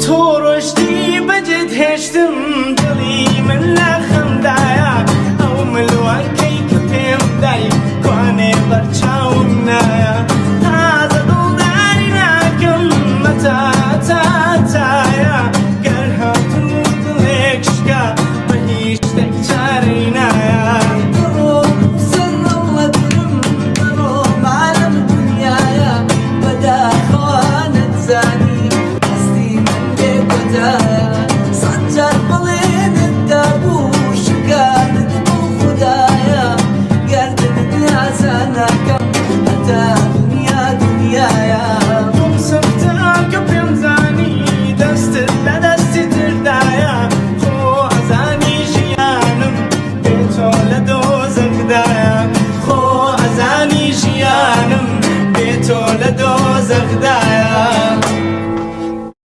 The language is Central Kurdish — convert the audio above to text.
تۆ ڕۆشتی بەجێت هێشتم دڵی من لە خەمدایە ئەو ملوانکەی کە پێم دای کوانێ بەرچاوم نایە تازە دڵداری ناکەم مەتاتایە گەر هاتوو دڵێک شکا بە هیچ شتێک چارەی نایە زاني قصدي من لك وتاي